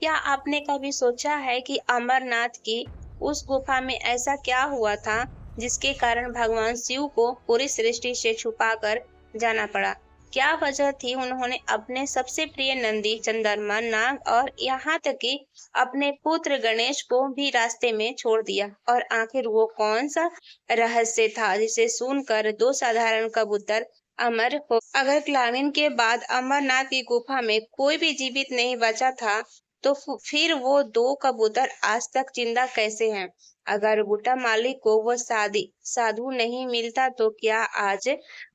क्या आपने कभी सोचा है कि अमरनाथ की उस गुफा में ऐसा क्या हुआ था जिसके कारण भगवान शिव को पूरी सृष्टि से छुपाकर जाना पड़ा? क्या वजह थी उन्होंने अपने सबसे प्रिय नंदी, चंद्रमा, नाग और यहाँ तक कि अपने पुत्र गणेश को भी रास्ते में छोड़ दिया? और आखिर वो कौन सा रहस्य था जिसे सुनकर दो साधारण कबूतर अमर हो? अगर क्लानिन के बाद अमरनाथ की गुफा में कोई भी जीवित नहीं बचा था, तो फिर वो दो कबूतर आज तक जिंदा कैसे हैं? अगर बूटा मालिक को वो साधु नहीं मिलता तो क्या आज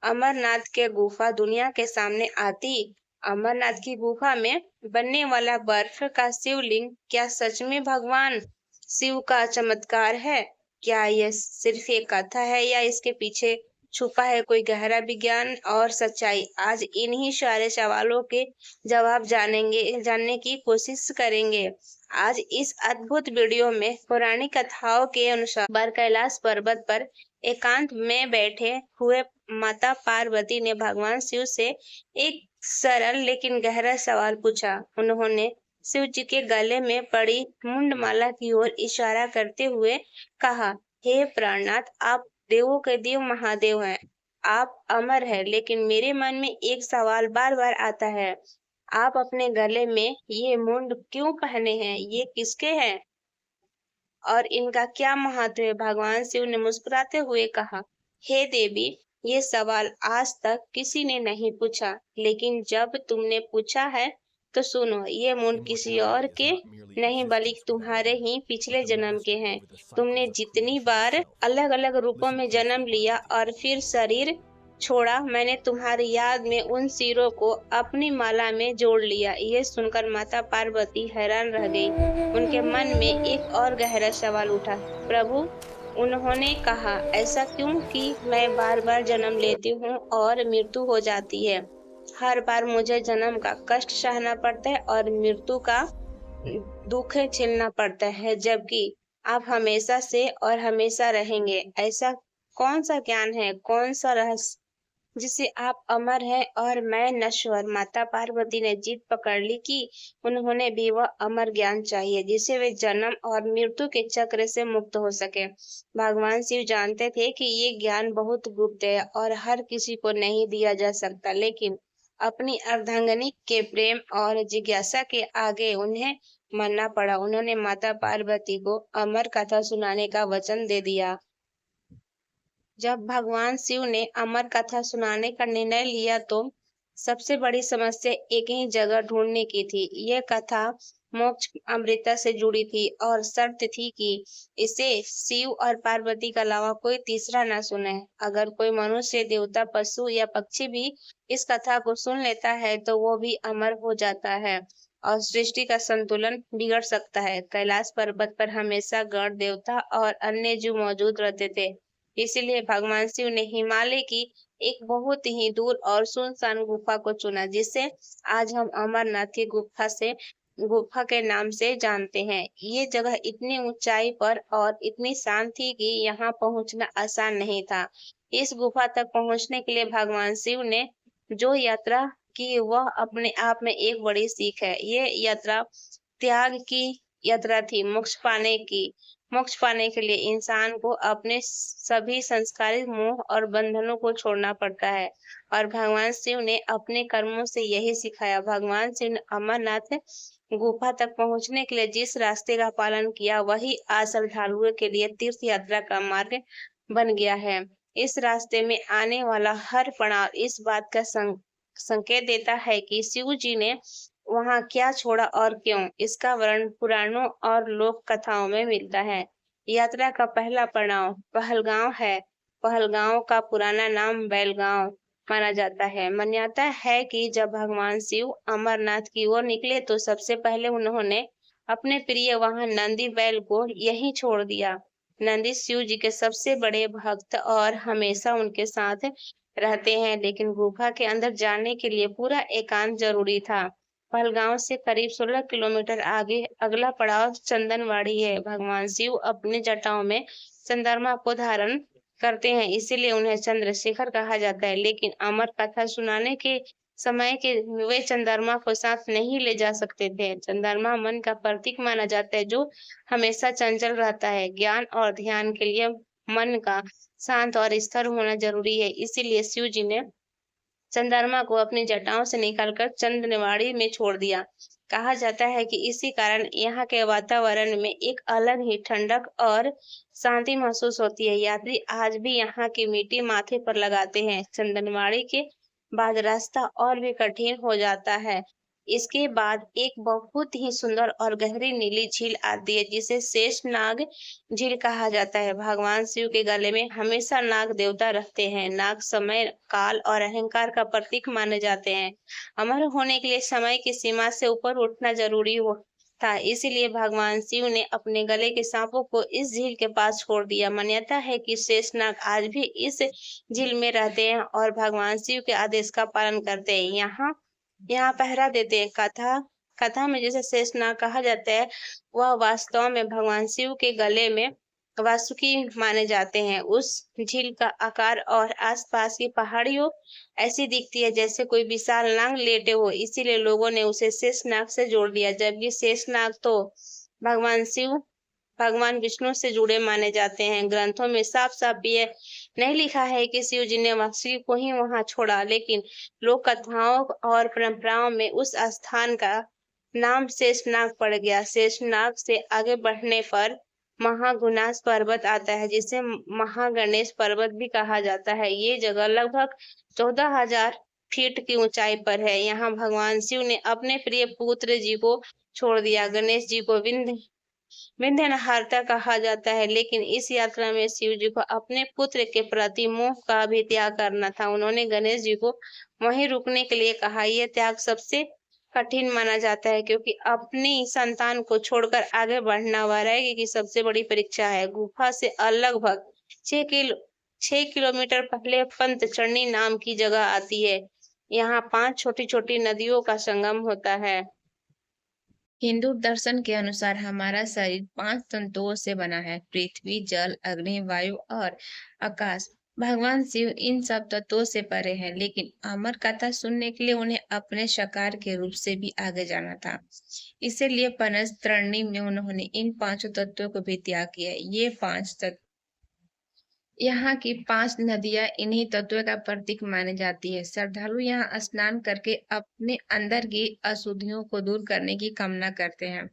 अमरनाथ के गुफा दुनिया के सामने आती? अमरनाथ की गुफा में बनने वाला बर्फ का शिवलिंग क्या सच में भगवान शिव का चमत्कार है? क्या यह सिर्फ एक कथा है या इसके पीछे छुपा है कोई गहरा विज्ञान और सच्चाई? आज इन्हीं सारे सवालों के जवाब जानने की कोशिश करेंगे। आज इस अद्भुत वीडियो में पौराणिक कथाओं के अनुसार बार कैलाश पर्वत पर एकांत में बैठे हुए माता पार्वती ने भगवान शिव से एक सरल लेकिन गहरा सवाल पूछा। उन्होंने शिव जी के गले में पड़ी मुंडमाला की ओर इशारा करते हुए कहा, हे प्राणनाथ, आप देवों के देव महादेव हैं। आप अमर हैं, लेकिन मेरे मन में एक सवाल बार बार आता है। आप अपने गले में ये मुंड क्यों पहने हैं? ये किसके हैं और इनका क्या महत्व है? भगवान शिव ने मुस्कुराते हुए कहा, हे देवी, ये सवाल आज तक किसी ने नहीं पूछा, लेकिन जब तुमने पूछा है तो सुनो। ये मुंड किसी और के नहीं बल्कि तुम्हारे ही पिछले जन्म के हैं। तुमने जितनी बार अलग अलग रूपों में जन्म लिया और फिर शरीर छोड़ा, मैंने तुम्हारी याद में उन सिरों को अपनी माला में जोड़ लिया। ये सुनकर माता पार्वती हैरान रह गई। उनके मन में एक और गहरा सवाल उठा। प्रभु, उन्होंने कहा, ऐसा क्यों कि मैं बार बार जन्म लेती हूँ और मृत्यु हो जाती है? हर बार मुझे जन्म का कष्ट सहना पड़ता है और मृत्यु का दुख झेलना पड़ता है, जबकि आप हमेशा से और हमेशा रहेंगे। ऐसा कौन सा ज्ञान है, कौन सा रहस्य जिसे आप अमर हैं और मैं नश्वर? माता पार्वती ने जिद पकड़ ली कि उन्होंने भी वह अमर ज्ञान चाहिए जिससे वे जन्म और मृत्यु के चक्र से मुक्त हो सके। भगवान शिव जानते थे कि ये ज्ञान बहुत गुप्त है और हर किसी को नहीं दिया जा सकता, लेकिन अपनी अर्धांगिनी के प्रेम और जिज्ञासा के आगे उन्हें मानना पड़ा। उन्होंने माता पार्वती को अमर कथा सुनाने का वचन दे दिया। जब भगवान शिव ने अमर कथा सुनाने का निर्णय लिया तो सबसे बड़ी समस्या एक ही जगह ढूंढने की थी। यह कथा मोक्ष अमृता से जुड़ी थी और शर्त थी कि इसे शिव और पार्वती के अलावा कोई तीसरा न सुने। अगर कोई मनुष्य, देवता, पशु या पक्षी भी इस कथा को सुन लेता है तो वो भी अमर हो जाता है और सृष्टि का संतुलन बिगड़ सकता है। कैलाश पर्वत पर हमेशा गण देवता और अन्य जीव मौजूद रहते थे, इसलिए भगवान शिव ने हिमालय की एक बहुत ही दूर और सुनसान गुफा को चुना, जिसे आज हम अमरनाथ की गुफा के नाम से जानते हैं। ये जगह इतनी ऊंचाई पर और इतनी शांत थी कि यहाँ पहुंचना आसान नहीं था। इस गुफा तक पहुंचने के लिए भगवान शिव ने जो यात्रा की वह अपने आप में एक बड़ी सीख है। ये यात्रा त्याग की यात्रा थी। मोक्ष पाने के लिए इंसान को अपने सभी संस्कारित मोह और बंधनों को छोड़ना पड़ता है और भगवान शिव ने अपने कर्मों से यही सिखाया। भगवान शिव ने अमरनाथ गुफा तक पहुंचने के लिए जिस रास्ते का पालन किया वही आज श्रद्धालुओं के लिए तीर्थ यात्रा का मार्ग बन गया है। इस रास्ते में आने वाला हर पड़ाव इस बात का संकेत देता है कि शिव जी ने वहाँ क्या छोड़ा और क्यों। इसका वर्णन पुराणों और लोक कथाओं में मिलता है। यात्रा का पहला पड़ाव पहलगांव है। पहलगांव का पुराना नाम बैलगांव माना जाता है। मान्यता है कि जब भगवान शिव अमरनाथ की ओर निकले तो सबसे पहले उन्होंने अपने प्रिय वाहन नंदी बैल को यहीं छोड़ दिया। नंदी शिव जी के सबसे बड़े भक्त और हमेशा उनके साथ रहते हैं, लेकिन गुफा के अंदर जाने के लिए पूरा एकांत जरूरी था। पहलगांव से करीब 16 किलोमीटर आगे अगला पड़ाव चंदनवाड़ी है। भगवान शिव अपने जटाओं में चंद्रमा को धारण करते हैं, इसीलिए उन्हें चंद्रशेखर कहा जाता है। लेकिन अमर कथा सुनाने के समय के वे चंद्रमा को साथ नहीं ले जा सकते थे। चंद्रमा मन का प्रतीक माना जाता है जो हमेशा चंचल रहता है। ज्ञान और ध्यान के लिए मन का शांत और स्थिर होना जरूरी है। इसीलिए शिव जी ने चंद्रमा को अपनी जटाओं से निकालकर चंद्रवाड़ी में छोड़ दिया। कहा जाता है कि इसी कारण यहाँ के वातावरण में एक अलग ही ठंडक और शांति महसूस होती है। यात्री आज भी यहाँ की मिट्टी माथे पर लगाते हैं। चंदनवाड़ी के बाद रास्ता और भी कठिन हो जाता है। इसके बाद एक बहुत ही सुंदर और गहरी नीली झील आती है जिसे शेषनाग झील कहा जाता है। भगवान शिव के गले में हमेशा नाग देवता रहते हैं। नाग समय, काल और अहंकार का प्रतीक माने जाते हैं। अमर होने के लिए समय की सीमा से ऊपर उठना जरूरी था, इसीलिए भगवान शिव ने अपने गले के सांपों को इस झील के पास छोड़ दिया। मान्यता है कि शेषनाग आज भी इस झील में रहते हैं और भगवान शिव के आदेश का पालन करते हैं। यहाँ पहरा देते हैं। कथा में जिसे शेषनाग कहा जाता है वह वास्तव में भगवान शिव के गले में वासुकी माने जाते हैं। उस झील का आकार और आसपास की पहाड़ियों ऐसी दिखती है जैसे कोई विशाल नाग लेटे हो, इसीलिए लोगों ने उसे शेषनाग से जोड़ दिया। जबकि शेषनाग तो भगवान शिव, भगवान विष्णु से जुड़े माने जाते हैं। ग्रंथों में साफ साफ यह नहीं लिखा है कि शिव जी ने वासुकी को ही वहां छोड़ा, लेकिन लोक कथाओं और परंपराओं में उस स्थान का नाम शेषनाग पड़ गया। शेषनाग से आगे बढ़ने पर महागुनास पर्वत आता है जिसे महागणेश पर्वत भी कहा जाता है। ये जगह लगभग 14,000 फीट की ऊंचाई पर है। यहाँ भगवान शिव ने अपने प्रिय पुत्र जी को छोड़ दिया। गणेश जी को विंध्यनहर्ता कहा जाता है, लेकिन इस यात्रा में शिव जी को अपने पुत्र के प्रति मोह का भी त्याग करना था। उन्होंने गणेश जी को वहीं रुकने के लिए कहा। यह त्याग सबसे कठिन माना जाता है क्योंकि अपनी संतान को छोड़कर आगे बढ़ना वैराग्य की सबसे बड़ी परीक्षा है। गुफा से लगभग 6 किलोमीटर पहले पंतचरणी नाम की जगह आती है। यहाँ 5 छोटी छोटी नदियों का संगम होता है। हिंदू दर्शन के अनुसार हमारा शरीर 5 तंतुओं से बना है: पृथ्वी, जल, अग्नि, वायु और आकाश। भगवान शिव इन सब तत्वों से परे हैं, लेकिन अमर कथा सुनने के लिए उन्हें अपने साकार के रूप से भी आगे जाना था। इसीलिए पंचतरणी में उन्होंने इन 5 तत्वों को भी त्याग किया। ये 5 तत्व, यहाँ की 5 नदियां इन्हीं तत्वों का प्रतीक मानी जाती है। श्रद्धालु यहाँ स्नान करके अपने अंदर की अशुद्धियों को दूर करने की कामना करते हैं।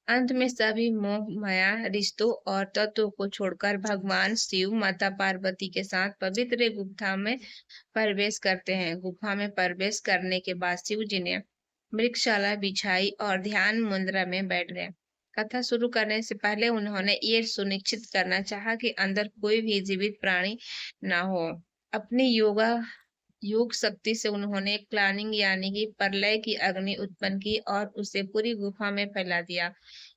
अंत में सभी मोह, माया, रिश्तों और तत्वों को छोड़कर भगवान शिव माता पार्वती के साथ पवित्र गुफा में प्रवेश करते हैं। गुफा में प्रवेश करने के बाद शिव जी ने मृगशाला बिछाई और ध्यान मुद्रा में बैठ गए। कथा शुरू करने से पहले उन्होंने ये सुनिश्चित करना चाहा कि अंदर कोई भी जीवित प्राणी ना हो। अपनी योग शक्ति से उन्होंने क्लानिंग यानी कि प्रलय की अग्नि उत्पन्न की और उसे पूरी गुफा में फैला दिया।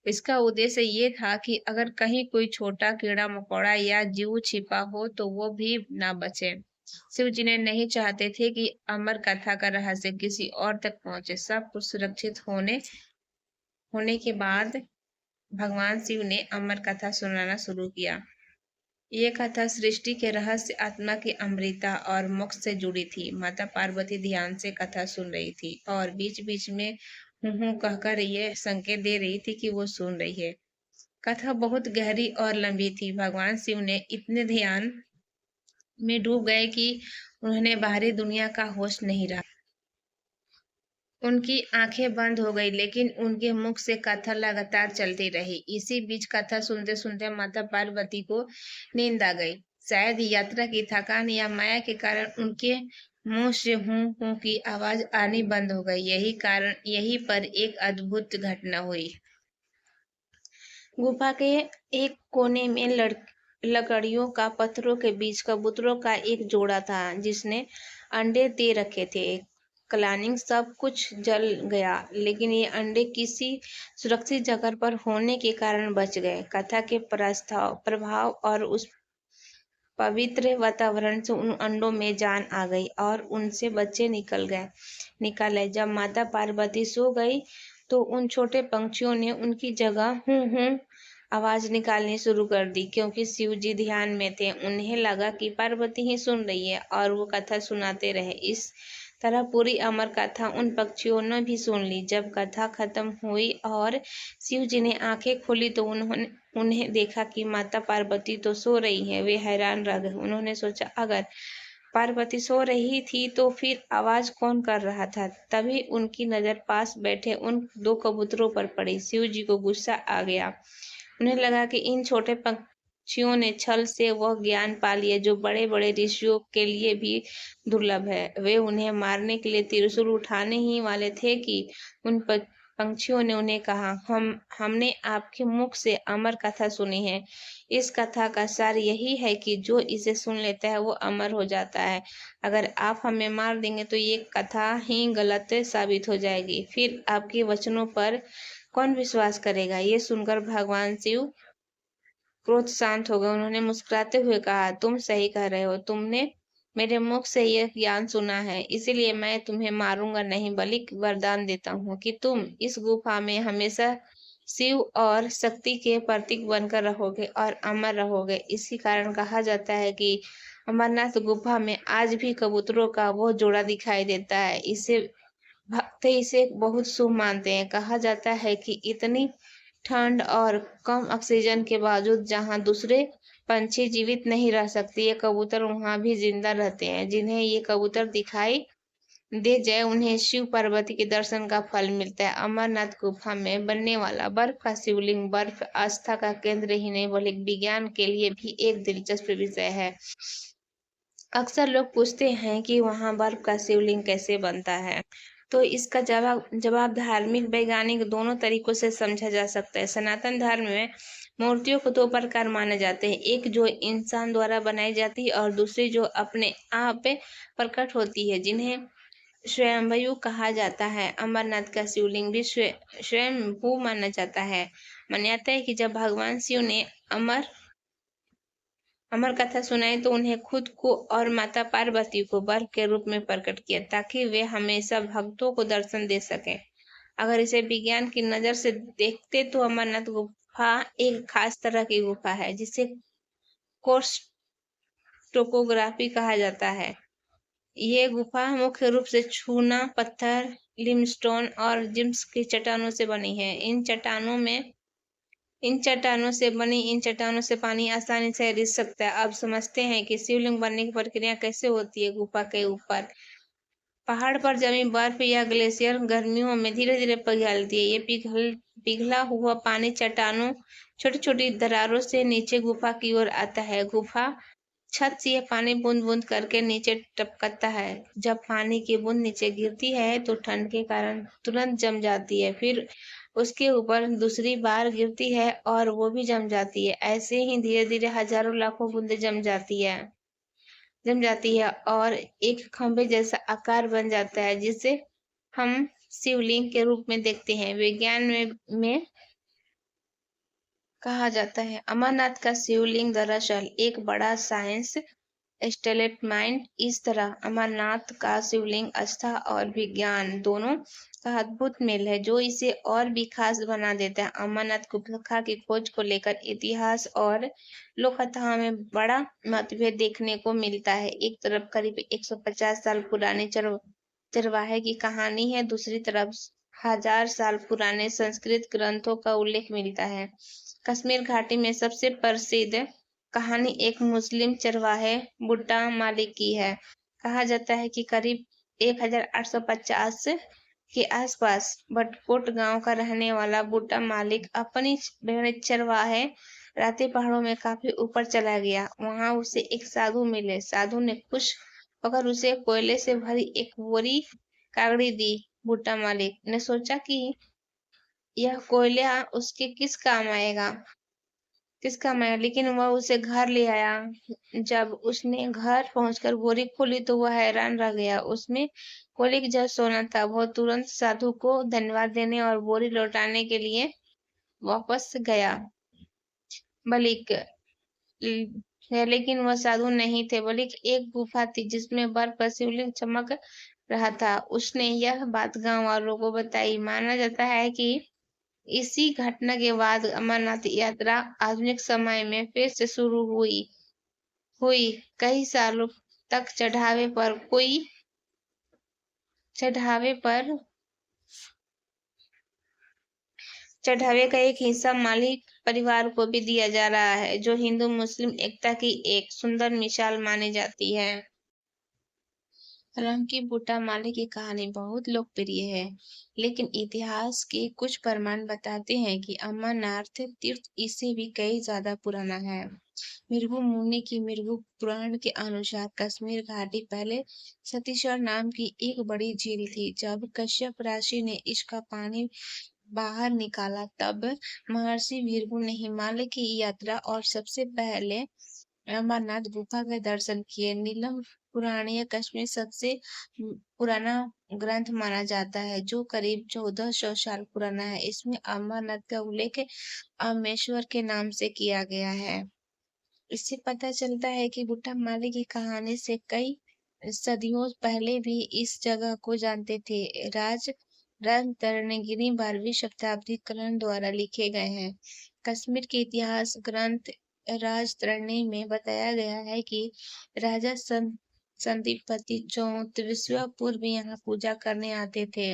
इसका उद्देश्य ये था कि अगर कहीं कोई छोटा कीड़ा मकोड़ा या जीव छिपा हो तो वो भी ना बचे। शिव जी ने नहीं चाहते थे कि अमर कथा का रहस्य किसी और तक पहुंचे। सब कुछ सुरक्षित होने के बाद भगवान शिव ने अमर कथा सुनाना शुरू किया। ये कथा सृष्टि के रहस्य, आत्मा की अमृता और मोक्ष से जुड़ी थी। माता पार्वती ध्यान से कथा सुन रही थी और बीच बीच में हूँ कहकर ये संकेत दे रही थी कि वो सुन रही है। कथा बहुत गहरी और लंबी थी। भगवान शिव ने इतने ध्यान में डूब गए कि उन्हें बाहरी दुनिया का होश नहीं रहा। उनकी आंखें बंद हो गई, लेकिन उनके मुख से कथा लगातार चलती रही। इसी बीच कथा सुनते सुनते माता पार्वती को नींद आ गई। शायद यात्रा की थकान या माया के कारण उनके मुंह से हूं की आवाज आनी बंद हो गई। यही पर एक अद्भुत घटना हुई। गुफा के एक कोने में लकड़ियों का पत्थरों के बीच कबूतरों का एक जोड़ा था जिसने अंडे दे रखे थे। क्लानिंग सब कुछ जल गया, लेकिन ये अंडे किसी सुरक्षित जगह पर होने के कारण बच गए। कथा के प्रभाव और उस पवित्र वातावरण से उन अंडों में जान आ गई और उनसे बच्चे निकले। जब माता पार्वती सो गई तो उन छोटे पंछियों ने उनकी जगह हूं आवाज निकालनी शुरू कर दी। क्योंकि शिव जी ध्यान में थे, उन्हें लगा कि पार्वती ही सुन रही है और वो कथा सुनाते रहे। इस तरह पूरी अमर कथा उन पक्षियों ने भी सुन ली। जब कथा खत्म हुई और शिव जी ने आंखें खोली तो उन्होंने उन्हें देखा कि माता पार्वती तो सो रही है। वे हैरान रह गए। उन्होंने सोचा, अगर पार्वती सो रही थी तो फिर आवाज कौन कर रहा था। तभी उनकी नजर पास बैठे उन 2 कबूतरों पर पड़ी। शिव जी को गुस्सा आ गया। उन्हें लगा कि इन छोटे पक्षियों ने छल से वह ज्ञान पा लिया जो बड़े बड़े ऋषियों के लिए भी दुर्लभ है। वे उन्हें मारने के लिए त्रिशूल उठाने ही वाले थे कि उन पंछियों ने उन्हें कहा, हमने आपके मुख से अमर कथा सुनी है। इस कथा का सार यही है कि जो इसे सुन लेता है वो अमर हो जाता है। अगर आप हमें मार देंगे तो ये कथा ही गलत साबित हो जाएगी। फिर आपके वचनों पर कौन विश्वास करेगा। ये सुनकर भगवान शिव क्रोध शांत हो गए। उन्होंने मुस्कुराते हुए कहा, तुम सही कह रहे हो। तुमने मेरे मुख से यह ज्ञान सुना है, इसीलिए मैं तुम्हें मारूंगा नहीं, बल्कि वरदान देता हूँ कि तुम इस गुफा में हमेशा शिव और शक्ति के प्रतीक बनकर रहोगे और अमर रहोगे। इसी कारण कहा जाता है कि अमरनाथ गुफा में आज भी कबूतरों का वो जोड़ा दिखाई देता है। भक्त इसे बहुत शुभ मानते हैं। कहा जाता है कि इतनी ठंड और कम ऑक्सीजन के बावजूद जहां दूसरे पंछी जीवित नहीं रह सकते, ये कबूतर वहां भी जिंदा रहते हैं। जिन्हें ये कबूतर दिखाई दे जाए उन्हें शिव पार्वती के दर्शन का फल मिलता है। अमरनाथ गुफा में बनने वाला बर्फ का शिवलिंग बर्फ आस्था का केंद्र ही नहीं बल्कि विज्ञान के लिए भी एक दिलचस्प विषय है। अक्सर लोग पूछते हैं कि वहां बर्फ का शिवलिंग कैसे बनता है, तो इसका जवाब धार्मिक वैज्ञानिक दोनों तरीकों से समझा जा सकता है। सनातन धर्म में मूर्तियों को 2 प्रकार माने जाते हैं, एक जो इंसान द्वारा बनाई जाती है और दूसरी जो अपने आप प्रकट होती है, जिन्हें स्वयंभू कहा जाता है। अमरनाथ का शिवलिंग भी स्वयंभू माना जाता है। मान्यता है कि जब भगवान शिव ने अमर कथा सुनाई तो उन्हें खुद को और माता पार्वती को बर्फ के रूप में प्रकट किया ताकि वे हमेशा भक्तों को दर्शन दे सकें। अगर इसे विज्ञान की नजर से देखते तो अमरनाथ गुफा एक खास तरह की गुफा है जिसे कोर्स टोपोग्राफी कहा जाता है। ये गुफा मुख्य रूप से चूना पत्थर, लिमस्टोन और जिप्स की चट्टानों से बनी है। इन चट्टानों से पानी आसानी से रिस सकता है। अब समझते हैं कि शिवलिंग बनने की प्रक्रिया कैसे होती है। गुफा के ऊपर पहाड़ पर जमी बर्फ या ग्लेशियर गर्मियों में धीरे धीरे पिघलती है। ये पिघला हुआ पानी चट्टानों छोटी छोटी दरारों से नीचे गुफा की ओर आता है। गुफा छत से यह पानी बूंद बूंद करके नीचे टपकता है। जब पानी की बूंद नीचे गिरती है तो ठंड के कारण तुरंत जम जाती है, फिर उसके ऊपर दूसरी बार गिरती है और वो भी जम जाती है। ऐसे ही धीरे धीरे हजारों लाखों बूंदें जम जाती है और एक खंभे जैसा आकार बन जाता है जिसे हम शिवलिंग के रूप में देखते हैं। विज्ञान में कहा जाता है अमरनाथ का शिवलिंग दरअसल एक बड़ा साइंस स्टेलेटमाइट। इस तरह अमरनाथ का शिवलिंग आस्था और विज्ञान दोनों का अद्भुत मेल है जो इसे और भी खास बना देता है। अमरनाथ गुफा की खोज को लेकर इतिहास और लोक कथाओं में बड़ा मतभेद देखने को मिलता है। एक तरफ करीब 150 साल पुराने चरवाहे की कहानी है, दूसरी तरफ 1000 साल पुराने संस्कृत ग्रंथों का उल्लेख मिलता है। कश्मीर घाटी में सबसे प्रसिद्ध कहानी एक मुस्लिम चरवाहे बुट्टा मालिक की है। कहा जाता है कि करीब 1850 के आसपास बटकोट गांव का रहने वाला बुट्टा मालिक अपनी भेड़ चरवाहे रातें पहाड़ों में काफी ऊपर चला गया। वहां उसे एक साधु मिले। साधु ने खुश होकर उसे कोयले से भरी एक बोरी कागड़ी दी। बुट्टा मालिक ने सोचा कि यह कोयला उसके किस काम आएगा, लेकिन वह उसे घर ले आया। जब उसने घर पहुंचकर बोरी खोली तो वह हैरान रह गया। उसमें कोयले की जगह सोना था। वह तुरंत साधु को धन्यवाद देने और बोरी लौटाने के लिए वापस गया, लेकिन वह साधु नहीं थे, बल्कि एक गुफा थी जिसमें बर्फ का शिवलिंग चमक रहा था। उसने यह बात गांव वालों को बताई। माना जाता है कि इसी घटना के बाद अमरनाथ यात्रा आधुनिक समय में फिर से शुरू हुई। कई सालों तक चढ़ावे पर कोई चढ़ावे का एक हिस्सा माली परिवार को भी दिया जा रहा है, जो हिंदू मुस्लिम एकता की एक सुंदर मिसाल मानी जाती है। हालांकि बूटा माली की कहानी बहुत लोकप्रिय है, लेकिन इतिहास के कुछ प्रमाण बताते हैं कि अमरनाथ तीर्थ इससे भी कई ज्यादा पुराना है। भृगु मुनि की भृगु पुराण के अनुसार कश्मीर घाटी पहले सतीश्वर नाम की एक बड़ी झील थी। जब कश्यप ऋषि ने इसका पानी बाहर निकाला, तब महर्षि भृगु ने हिमालय की यात्रा और सबसे पहले अमरनाथ गुफा के दर्शन किए। नीलम पुराणीय कश्मीर सबसे पुराना ग्रंथ माना जाता है, जो करीब 1400 साल पुराना है। इसमें अमरनाथ का उल्लेख अमेश्वर के नाम से किया गया है। इससे पता चलता है कि बूटा माली की कहानी से कई सदियों पहले भी इस जगह को जानते थे। राजतरणगिरी 12वीं शताब्दी कर्ण द्वारा लिखे गए हैं। कश्मीर के इतिहास ग्रंथ राजतरणी में बताया गया है कि राजा संदीपति चौथवीं पूर्व यहाँ पूजा करने आते थे।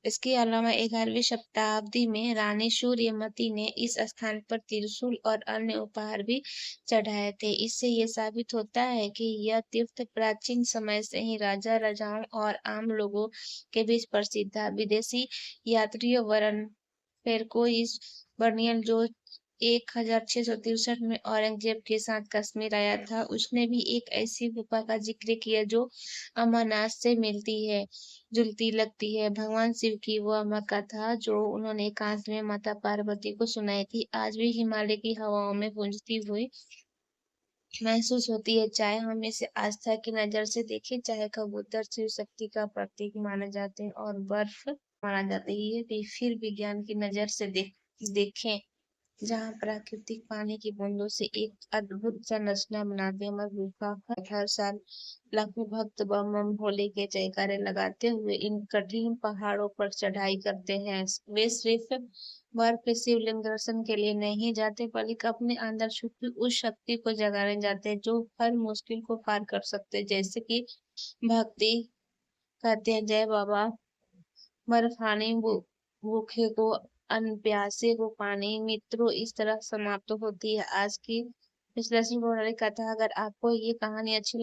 इसके अलावा 11वीं शताब्दी में रानी सूर्यमती ने इस स्थान पर त्रिशूल और अन्य उपहार भी चढ़ाए थे। इससे ये साबित होता है कि यह तीर्थ प्राचीन समय से ही राजा राजाओं और आम लोगों के बीच प्रसिद्ध था। विदेशी यात्रियों वरन फेरकोइस बर्नियल, जो 1663 में औरंगजेब के साथ कश्मीर आया था, उसने भी एक ऐसी गुफा का जिक्र किया जो अमरनाथ से जुलती लगती है। भगवान शिव की वह कथा जो उन्होंने एकांत में माता पार्वती को सुनाई थी, आज भी हिमालय की हवाओं में गूंजती हुई महसूस होती है। चाहे हम इसे आस्था की नजर से देखें, चाहे कबूतर शिव शक्ति का प्रतीक माने जाते हैं और बर्फ माना जाता है, ये भी फिर विज्ञान की नजर से देखें, जहाँ प्राकृतिक पानी की बूंदों से एक अद्भुत संरचना बनाते हैं। मगर गुफा पर हर साल लाखों भक्त बम बम भोले के जयकारे लगाते हुए इन कठिन पहाड़ों पर चढ़ाई करते हैं। वे सिर्फ बर्फ के शिवलिंग दर्शन के लिए नहीं जाते, बल्कि अपने अंदर छुपी उस शक्ति को जगाने जाते हैं जो हर मुश्किल को पार कर सकते हैं। जैसे कि भक्ति कहते हैं, जय बाबा बर्फानी भूखे को अन्न, प्यासे को पानी। मित्रों, इस तरह समाप्त होती है आज की विश्लेषण कथा। अगर आपको ये कहानी अच्छी